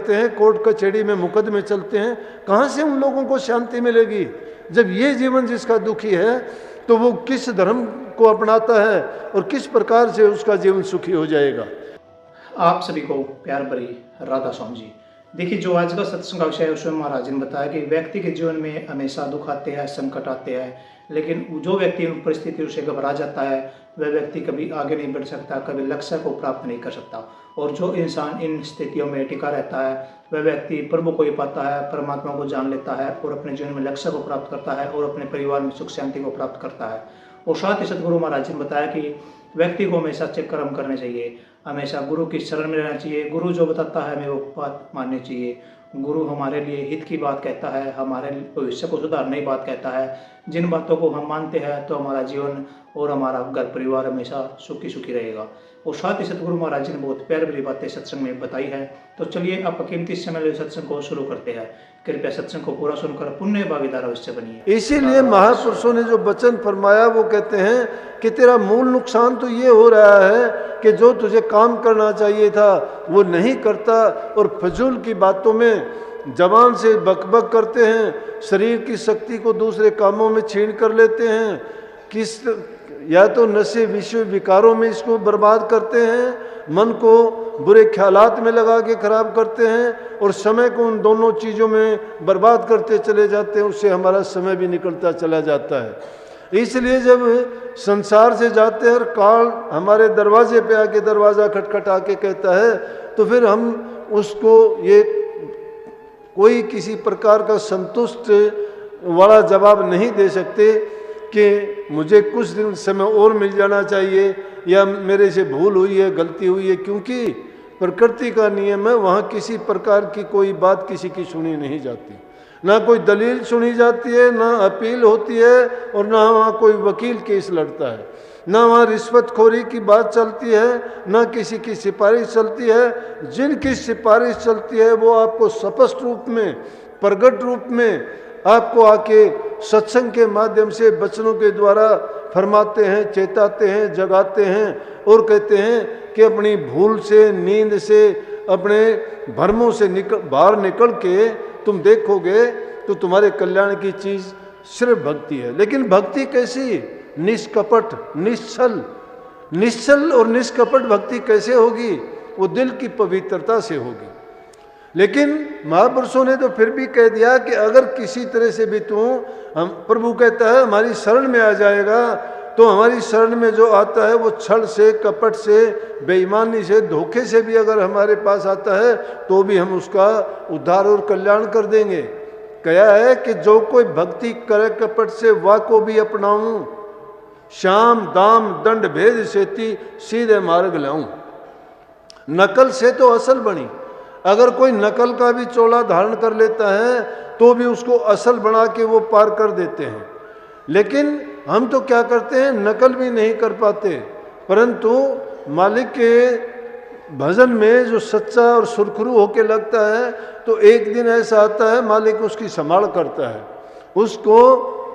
करते हैं, कोर्ट कचहरी में मुकदमे चलते हैं, कहाँ से उन लोगों को शांति मिलेगी? जब ये जीवन जिसका दुखी है तो वो किस धर्म को अपनाता है और किस प्रकार से उसका जीवन सुखी हो जाएगा? आप सभी को प्यार भरी राधा स्वामी जी। देखिए, जो आज का सत्संग का विषय है उसमें महाराज ने बताया कि व्यक्ति के जीवन में हमेशा दुख आते हैं, संकट आते हैं, लेकिन जो व्यक्ति उन परिस्थितियों से घबरा जाता है वह व्यक्ति कभी आगे नहीं बढ़ सकता, कभी लक्ष्य को प्राप्त नहीं कर सकता। और जो इंसान इन स्थितियों में टिका रहता है वह व्यक्ति प्रभु को ही पाता है, परमात्मा को जान लेता है और अपने जीवन में लक्ष्य को प्राप्त करता है और अपने परिवार में सुख शांति को प्राप्त करता है। और साथ ही सदगुरु महाराज ने बताया कि व्यक्ति को हमेशा अच्छे कर्म करने चाहिए, हमेशा गुरु की शरण में रहना चाहिए, गुरु जो बताता है हमें वो बात माननी चाहिए। गुरु हमारे लिए हित की बात कहता है, हमारे भविष्य को सुधारने की बात कहता है। जिन बातों को हम मानते हैं तो हमारा जीवन और हमारा घर परिवार हमेशा सुखी सुखी रहेगा। और साथ ही सतगुरु महाराज ने बहुत प्यार भरी बातें सत्संग में बताई है। तो चलिए आप कीमती समय सत्संग को शुरू करते हैं। कृपया सत्संग को पूरा सुनकर पुण्य भागीदार अवश्य बनिए। इसीलिए महापुरुषों ने जो वचन फरमाया वो कहते हैं कि तेरा मूल नुकसान तो ये हो रहा है कि जो तुझे काम करना चाहिए था वो नहीं करता और फजूल की बातों में जबान से बकबक करते हैं, शरीर की शक्ति को दूसरे कामों में छीन कर लेते हैं, किस या तो नशे विषय विकारों में इसको बर्बाद करते हैं, मन को बुरे ख्यालात में लगा के खराब करते हैं और समय को उन दोनों चीज़ों में बर्बाद करते चले जाते हैं। उससे हमारा समय भी निकलता चला जाता है। इसलिए जब संसार से जाते हैं और काल हमारे दरवाजे पे आके दरवाज़ा खटखटा के कहता है तो फिर हम उसको ये कोई किसी प्रकार का संतुष्ट वाला जवाब नहीं दे सकते कि मुझे कुछ दिन समय और मिल जाना चाहिए या मेरे से भूल हुई है, गलती हुई है, क्योंकि प्रकृति का नियम है, वहाँ किसी प्रकार की कोई बात किसी की सुनी नहीं जाती, ना कोई दलील सुनी जाती है, ना अपील होती है और ना वहाँ कोई वकील केस लड़ता है, ना वहाँ रिश्वतखोरी की बात चलती है, ना किसी की सिफारिश चलती है। जिनकी सिफारिश चलती है वो आपको स्पष्ट रूप में, प्रगट रूप में आपको आके सत्संग के माध्यम से वचनों के द्वारा फरमाते हैं, चेताते हैं, जगाते हैं और कहते हैं कि अपनी भूल से, नींद से, अपने भ्रमों से बाहर निकल के तुम देखोगे तो तुम्हारे कल्याण की चीज़ सिर्फ भक्ति है। लेकिन भक्ति कैसी? निष्कपट, निश्चल और निष्कपट भक्ति कैसे होगी? वो दिल की पवित्रता से होगी। लेकिन महापुरुषों ने तो फिर भी कह दिया कि अगर किसी तरह से भी तू, हम प्रभु कहता है हमारी शरण में आ जाएगा तो हमारी शरण में जो आता है वो छल से, कपट से, बेईमानी से, धोखे से भी अगर हमारे पास आता है तो भी हम उसका उद्धार और कल्याण कर देंगे। कहा है कि जो कोई भक्ति करे कपट से वाह को भी अपनाऊं, श्याम दाम दंड भेद सेती सीधे मार्ग लाऊं। नकल से तो असल बनी। अगर कोई नकल का भी चोला धारण कर लेता है तो भी उसको असल बना के वो पार कर देते हैं। लेकिन हम तो क्या करते हैं, नकल भी नहीं कर पाते, परंतु मालिक के भजन में जो सच्चा और सुरखरू होके लगता है तो एक दिन ऐसा आता है मालिक उसकी संभाल करता है, उसको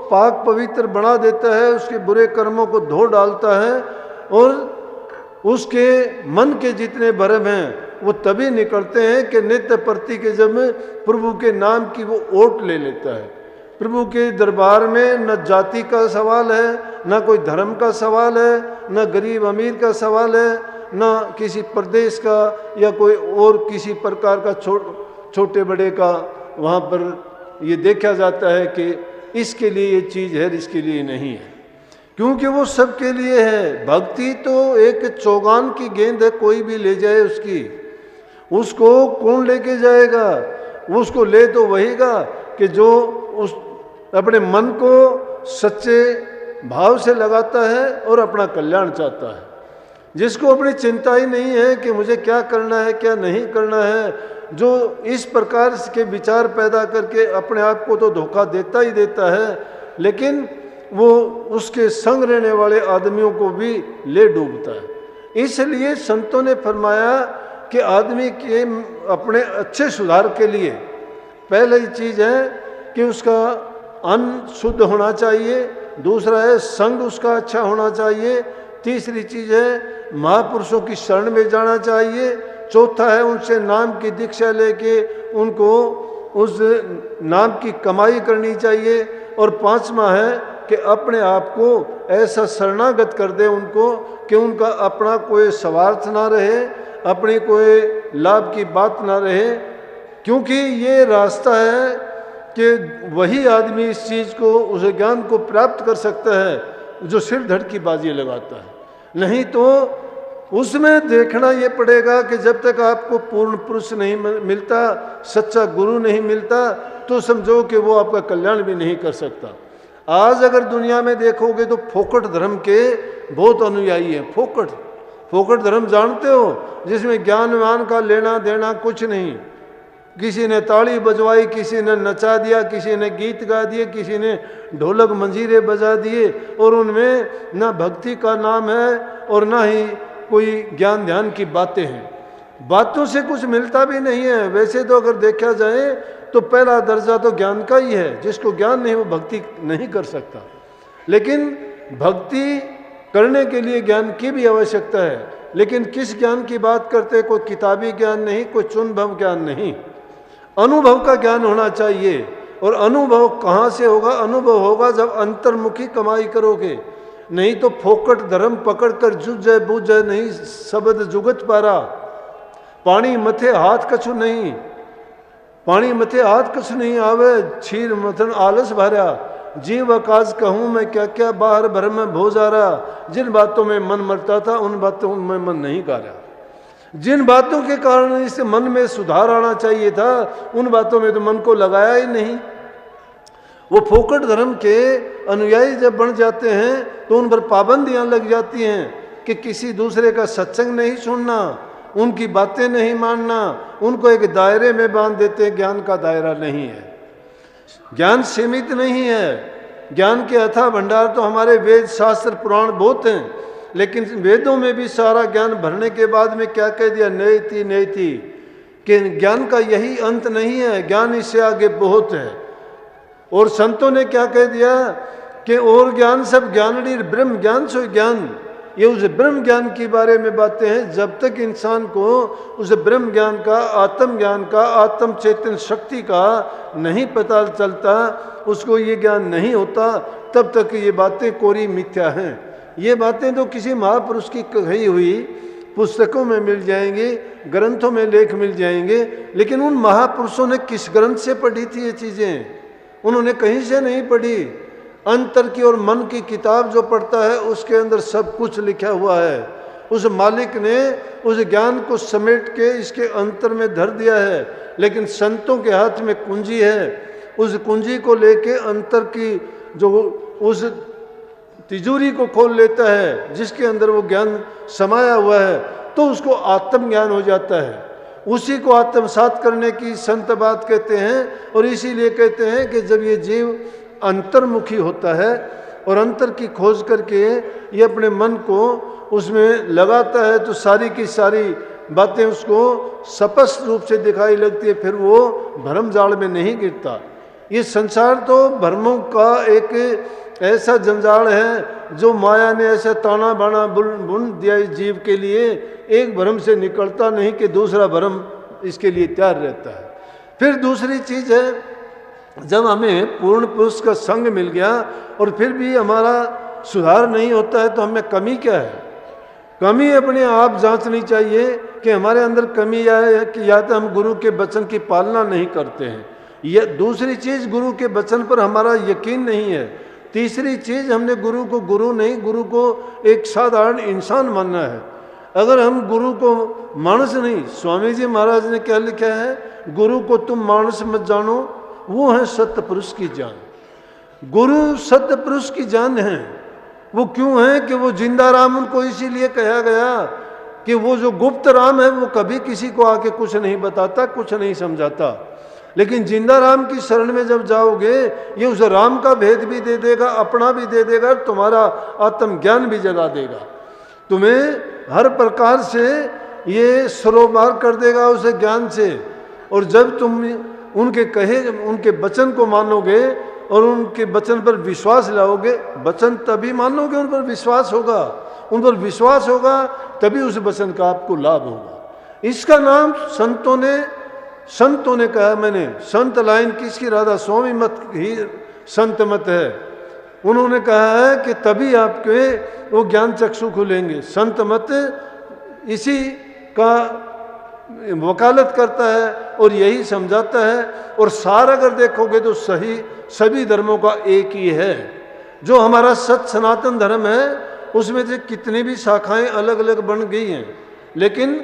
पाक पवित्र बना देता है, उसके बुरे कर्मों को धो डालता है और उसके मन के जितने भरम हैं वो तभी निकलते हैं कि नित्य प्रति के जब प्रभु के नाम की वो ओट ले लेता है। प्रभु के दरबार में न जाति का सवाल है, न कोई धर्म का सवाल है, न गरीब अमीर का सवाल है, न किसी प्रदेश का या कोई और किसी प्रकार का छोटे बड़े का। वहाँ पर ये देखा जाता है कि इसके लिए ये चीज़ है, इसके लिए नहीं है, क्योंकि वो सबके लिए है। भक्ति तो एक चौगान की गेंद है, कोई भी ले जाए उसको कौन लेके जाएगा? उसको ले तो वहीगा कि जो उस अपने मन को सच्चे भाव से लगाता है और अपना कल्याण चाहता है, जिसको अपनी चिंता ही नहीं है कि मुझे क्या करना है क्या नहीं करना है, जो इस प्रकार के विचार पैदा करके अपने आप को तो धोखा देता ही देता है, लेकिन वो उसके संग रहने वाले आदमियों को भी ले डूबता है। इसलिए संतों ने फरमाया कि आदमी के अपने अच्छे सुधार के लिए पहली चीज़ है कि उसका अन्न शुद्ध होना चाहिए, दूसरा है संग उसका अच्छा होना चाहिए, तीसरी चीज़ है महापुरुषों की शरण में जाना चाहिए, चौथा है उनसे नाम की दीक्षा लेके उनको उस नाम की कमाई करनी चाहिए। और पांचवा है कि अपने आप को ऐसा शरणागत कर दे उनको कि उनका अपना कोई स्वार्थ ना रहे, अपनी कोई लाभ की बात ना रहे, क्योंकि ये रास्ता है कि वही आदमी इस चीज़ को, उस ज्ञान को प्राप्त कर सकता है जो सिर धड़ की बाजी लगाता है। नहीं तो उसमें देखना ये पड़ेगा कि जब तक आपको पूर्ण पुरुष नहीं मिलता, सच्चा गुरु नहीं मिलता, तो समझो कि वो आपका कल्याण भी नहीं कर सकता। आज अगर दुनिया में देखोगे तो फोकट धर्म के बहुत अनुयायी हैं। फोकट धर्म जानते हो, जिसमें ज्ञान वान का लेना देना कुछ नहीं। किसी ने ताली बजवाई, किसी ने नचा दिया, किसी ने गीत गा दिए, किसी ने ढोलक मंजीरे बजा दिए, और उनमें ना भक्ति का नाम है और ना ही कोई ज्ञान ध्यान की बातें हैं। बातों से कुछ मिलता भी नहीं है। वैसे तो अगर देखा जाए तो पहला दर्जा तो ज्ञान का ही है। जिसको ज्ञान नहीं वो भक्ति नहीं कर सकता। लेकिन भक्ति करने के लिए ज्ञान की भी आवश्यकता है। लेकिन किस ज्ञान की बात करते? कोई किताबी ज्ञान नहीं, कोई चुनभव ज्ञान नहीं, अनुभव का ज्ञान होना चाहिए। और अनुभव कहाँ से होगा? अनुभव होगा जब अंतर्मुखी कमाई करोगे। नहीं तो फोकट धर्म पकड़ कर जुझ जाए बूझ जाए नहीं, शब्द जुगत पारा। पानी मथे हाथ कछु नहीं, पानी मथे हाथ कछु नहीं आवे, छीर मथन आलस भरा। जीव आकाश कहूँ मैं क्या क्या, बाहर भर में भो जा रहा। जिन बातों में मन मरता था उन बातों में मन नहीं गा रहा। जिन बातों के कारण इस मन में सुधार आना चाहिए था, उन बातों में तो मन को लगाया ही नहीं। वो फोकट धर्म के अनुयायी जब बन जाते हैं तो उन पर पाबंदियां लग जाती हैं कि किसी दूसरे का सत्संग नहीं सुनना, उनकी बातें नहीं मानना। उनको एक दायरे में बांध देते हैं। ज्ञान का दायरा नहीं है, ज्ञान सीमित नहीं है। ज्ञान के अथाह भंडार तो हमारे वेद शास्त्र पुराण बहुत हैं, लेकिन वेदों में भी सारा ज्ञान भरने के बाद में क्या कह दिया? नयति नयति, कि ज्ञान का यही अंत नहीं है, ज्ञान इससे आगे बहुत है। और संतों ने क्या कह दिया कि और ज्ञान सब ज्ञानड़ी ब्रह्म ज्ञान सो ज्ञान। ये उस ब्रह्म ज्ञान के बारे में बातें हैं। जब तक इंसान को उस ब्रह्म ज्ञान का, आत्म ज्ञान का, आत्म चेतन शक्ति का नहीं पता चलता, उसको ये ज्ञान नहीं होता, तब तक ये बातें कोरी मिथ्या हैं। ये बातें तो किसी महापुरुष की कही हुई पुस्तकों में मिल जाएंगी, ग्रंथों में लेख मिल जाएंगे, लेकिन उन महापुरुषों ने किस ग्रंथ से पढ़ी थी ये चीज़ें? उन्होंने कहीं से नहीं पढ़ी। अंतर की और मन की किताब जो पढ़ता है उसके अंदर सब कुछ लिखा हुआ है। उस मालिक ने उस ज्ञान को समेट के इसके अंतर में धर दिया है। लेकिन संतों के हाथ में कुंजी है, उस कुंजी को लेके अंतर की जो उस तिजोरी को खोल लेता है जिसके अंदर वो ज्ञान समाया हुआ है, तो उसको आत्मज्ञान हो जाता है। उसी को आत्मसात करने की संत बात कहते हैं। और इसीलिए कहते हैं कि जब ये जीव अंतर्मुखी होता है और अंतर की खोज करके ये अपने मन को उसमें लगाता है, तो सारी की सारी बातें उसको स्पष्ट रूप से दिखाई लगती है। फिर वो भ्रम जाल में नहीं गिरता। ये संसार तो भ्रमों का एक ऐसा जंजाल है जो माया ने ऐसा ताना बाना बुन दिया इस जीव के लिए, एक भ्रम से निकलता नहीं कि दूसरा भ्रम इसके लिए तैयार रहता है। फिर दूसरी चीज़ है, जब हमें पूर्ण पुरुष का संग मिल गया और फिर भी हमारा सुधार नहीं होता है, तो हमें कमी क्या है? कमी अपने आप जांचनी चाहिए कि हमारे अंदर कमी है कि या तो हम गुरु के वचन की पालना नहीं करते हैं, या दूसरी चीज़ गुरु के वचन पर हमारा यकीन नहीं है, तीसरी चीज़ हमने गुरु को गुरु नहीं, गुरु को एक साधारण इंसान मानना है। अगर हम गुरु को मानस नहीं, स्वामी जी महाराज ने क्या लिखा है? गुरु को तुम मानस मत जानो, वो है सत्य पुरुष की जान। गुरु सत्य पुरुष की जान है। वो क्यों है कि वो जिंदा राम, उनको इसीलिए कहा गया कि वो जो गुप्त राम है वो कभी किसी को आके कुछ नहीं बताता, कुछ नहीं समझाता। लेकिन जिंदा राम की शरण में जब जाओगे, ये उस राम का भेद भी दे देगा, अपना भी दे देगा, तुम्हारा आत्मज्ञान भी जगा देगा, तुम्हें हर प्रकार से ये सरोबार कर देगा उस ज्ञान से। और जब तुम उनके कहे, उनके वचन को मानोगे और उनके वचन पर विश्वास लाओगे, वचन तभी मानोगे, उन पर विश्वास होगा, उन पर विश्वास होगा तभी उस वचन का आपको लाभ होगा। इसका नाम संतों ने कहा। मैंने संत लाइन किसकी? राधा स्वामी मत ही संत मत है। उन्होंने कहा है कि तभी आपके वो ज्ञान चक्षु खुलेंगे। संत मत इसी का वकालत करता है और यही समझाता है। और सार अगर देखोगे तो सही सभी धर्मों का एक ही है। जो हमारा सनातन धर्म है उसमें से कितनी भी शाखाएं अलग अलग बन गई हैं, लेकिन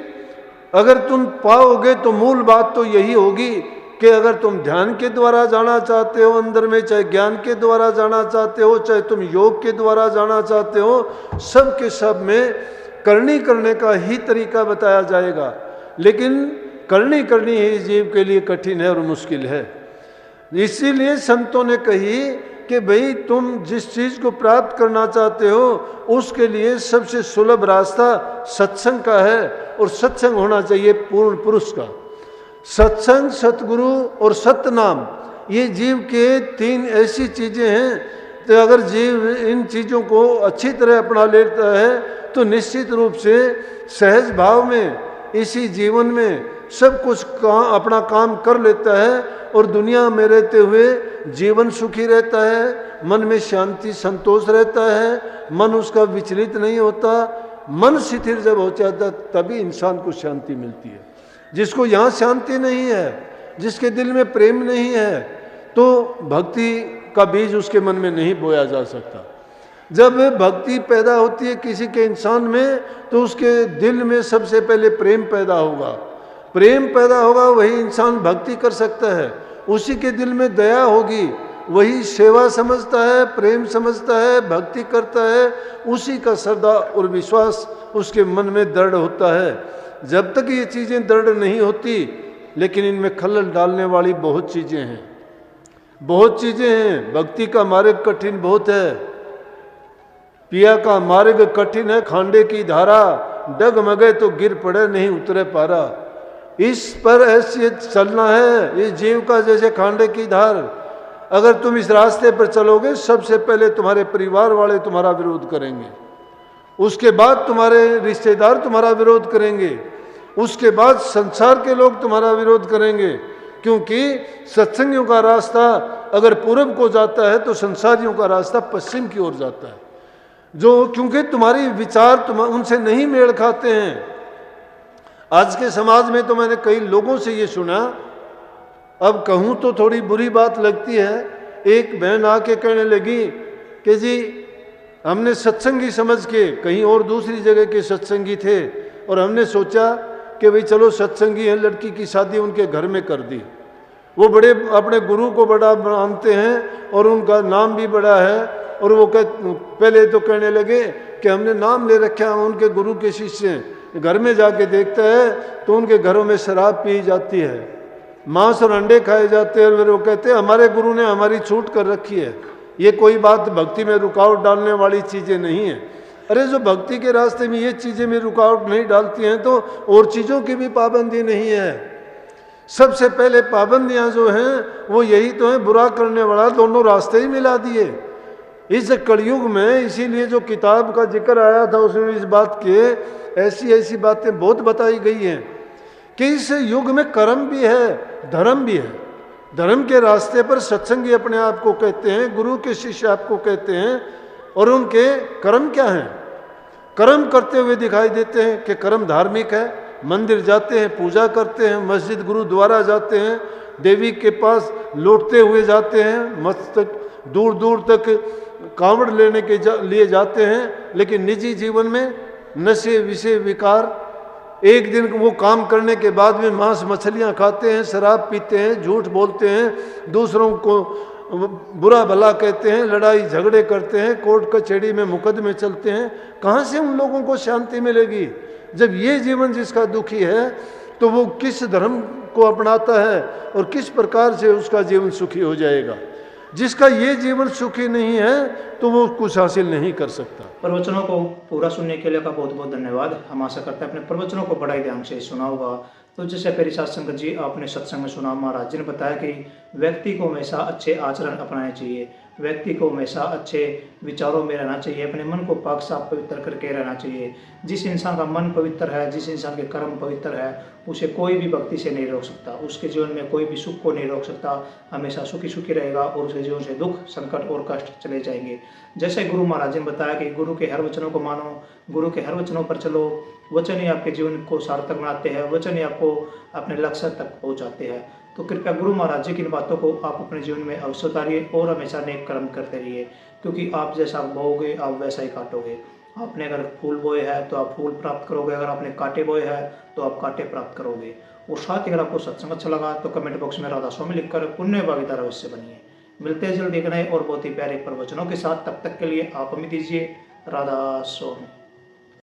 अगर तुम पाओगे तो मूल बात तो यही होगी कि अगर तुम ध्यान के द्वारा जाना चाहते हो अंदर में, चाहे ज्ञान के द्वारा जाना चाहते हो, चाहे तुम योग के द्वारा जाना चाहते हो, सब के सब में करने का ही तरीका बताया जाएगा। लेकिन करनी ही जीव के लिए कठिन है और मुश्किल है। इसीलिए संतों ने कही कि भाई तुम जिस चीज़ को प्राप्त करना चाहते हो उसके लिए सबसे सुलभ रास्ता सत्संग का है, और सत्संग होना चाहिए पूर्ण पुरुष का। सत्संग, सतगुरु और सतनाम, ये जीव के तीन ऐसी चीज़ें हैं, तो अगर जीव इन चीज़ों को अच्छी तरह अपना लेता है तो निश्चित रूप से सहज भाव में इसी जीवन में सब कुछ अपना काम कर लेता है और दुनिया में रहते हुए जीवन सुखी रहता है, मन में शांति संतोष रहता है, मन उसका विचलित नहीं होता। मन शिथिल जब हो जाता तभी इंसान को शांति मिलती है। जिसको यहाँ शांति नहीं है, जिसके दिल में प्रेम नहीं है, तो भक्ति का बीज उसके मन में नहीं बोया जा सकता। जब भक्ति पैदा होती है किसी के इंसान में तो उसके दिल में सबसे पहले प्रेम पैदा होगा। प्रेम पैदा होगा वही इंसान भक्ति कर सकता है। उसी के दिल में दया होगी, वही सेवा समझता है, प्रेम समझता है, भक्ति करता है। उसी का श्रद्धा और विश्वास उसके मन में दृढ़ होता है। जब तक ये चीज़ें दृढ़ नहीं होती, लेकिन इनमें खलल डालने वाली बहुत चीज़ें हैं, बहुत चीज़ें हैं। भक्ति का मार्ग कठिन बहुत है। पिया का मार्ग कठिन है खांडे की धारा, डगमगे तो गिर पड़े नहीं उतरे पारा। इस पर ऐसे चलना है इस जीव का जैसे खांडे की धार। अगर तुम इस रास्ते पर चलोगे सबसे पहले तुम्हारे परिवार वाले तुम्हारा विरोध करेंगे, उसके बाद तुम्हारे रिश्तेदार तुम्हारा विरोध करेंगे, उसके बाद संसार के लोग तुम्हारा विरोध करेंगे। क्योंकि सत्संगियों का रास्ता अगर पूर्व को जाता है तो संसारियों का रास्ता पश्चिम की ओर जाता है। क्योंकि तुम्हारी विचार उनसे नहीं मेल खाते हैं। आज के समाज में तो मैंने कई लोगों से ये सुना, अब कहूँ तो थोड़ी बुरी बात लगती है। एक बहन आके कहने लगी कि जी हमने सत्संगी समझ के, कहीं और दूसरी जगह के सत्संगी थे, और हमने सोचा कि भाई चलो सत्संगी हैं, लड़की की शादी उनके घर में कर दी। वो बड़े अपने गुरु को बड़ा मानते हैं और उनका नाम भी बड़ा है। और वो पहले तो कहने लगे कि हमने नाम ले रखा है उनके गुरु के शिष्य हैं। घर में जाके देखता है तो उनके घरों में शराब पी जाती है, मांस और अंडे खाए जाते हैं। और फिर वो कहते हैं हमारे गुरु ने हमारी छूट कर रखी है। ये कोई बात भक्ति में रुकावट डालने वाली चीज़ें नहीं है। अरे जो भक्ति के रास्ते में ये चीज़ें में रुकावट नहीं डालती हैं तो और चीज़ों की भी पाबंदी नहीं है। सबसे पहले पाबंदियां जो हैं वो यही तो है, बुरा करने वाला दोनों रास्ते ही मिला दिए इस कलयुग में। इसीलिए जो किताब का जिक्र आया था उसमें इस बात के ऐसी बातें बहुत बताई गई हैं कि इस युग में कर्म भी है, धर्म भी है। धर्म के रास्ते पर सत्संगी अपने आप को कहते हैं, गुरु के शिष्य आपको कहते हैं, और उनके कर्म क्या हैं? कर्म करते हुए दिखाई देते हैं कि कर्म धार्मिक है। मंदिर जाते हैं, पूजा करते हैं, मस्जिद गुरुद्वारा जाते हैं, देवी के पास लौटते हुए जाते हैं, मस्तक दूर दूर तक कांवड़ लेने के लिए जाते हैं। लेकिन निजी जीवन में नशे विषय विकार, एक दिन वो काम करने के बाद में मांस मछलियाँ खाते हैं, शराब पीते हैं, झूठ बोलते हैं, दूसरों को बुरा भला कहते हैं, लड़ाई झगड़े करते हैं, कोर्ट कचहरी में मुकदमे चलते हैं। कहाँ से उन लोगों को शांति मिलेगी? जब ये जीवन जिसका दुखी है तो वो किस धर्म को अपनाता है और किस प्रकार से उसका जीवन सुखी हो जाएगा? जिसका ये जीवन सुखी नहीं है तो वो कुछ हासिल नहीं कर सकता। प्रवचनों को पूरा सुनने के लिए का बहुत बहुत धन्यवाद। हम आशा करते हैं अपने प्रवचनों को बड़ा ही ध्यान से सुना होगा। तो जैसे पेरी सत्संग जी आपने सत्संग में सुना, महाराज जी ने बताया कि व्यक्ति को हमेशा अच्छे आचरण अपनाने चाहिए। व्यक्ति को हमेशा अच्छे विचारों में रहना चाहिए, अपने मन को पाक साफ पवित्र करके रहना चाहिए। जिस इंसान का मन पवित्र है, जिस इंसान के कर्म पवित्र है, उसे कोई भी भक्ति से नहीं रोक सकता, उसके जीवन में कोई भी सुख को नहीं रोक सकता, हमेशा सुखी सुखी रहेगा और उसके जीवन से दुख, संकट और कष्ट चले जाएंगे। जैसे गुरु महाराज जी ने बताया कि गुरु के हर वचनों को मानो, गुरु के हर वचनों पर चलो, वचन ही आपके जीवन को सार्थक बनाते हैं, वचन ही आपको अपने लक्ष्य तक पहुंचाते हैं। तो कृपया गुरु महाराज जी की इन बातों को आप अपने जीवन में अवश्य उतारिए और हमेशा नेक कर्म करते रहिए, क्योंकि आप जैसा बोओगे आप वैसा ही काटोगे। आपने अगर फूल बोए हैं तो आप फूल प्राप्त करोगे, अगर आपने कांटे बोए हैं तो आप कांटे प्राप्त करोगे। और साथ ही अगर आपको सत्संग अच्छा लगा तो कमेंट बॉक्स में राधा स्वामी लिखकर पुण्य भागीदार अवश्य बनिए। मिलते हैं जल्द एक नए और बहुत ही प्यारे प्रवचनों के साथ, तब तक के लिए आप हमें दीजिए राधा स्वामी।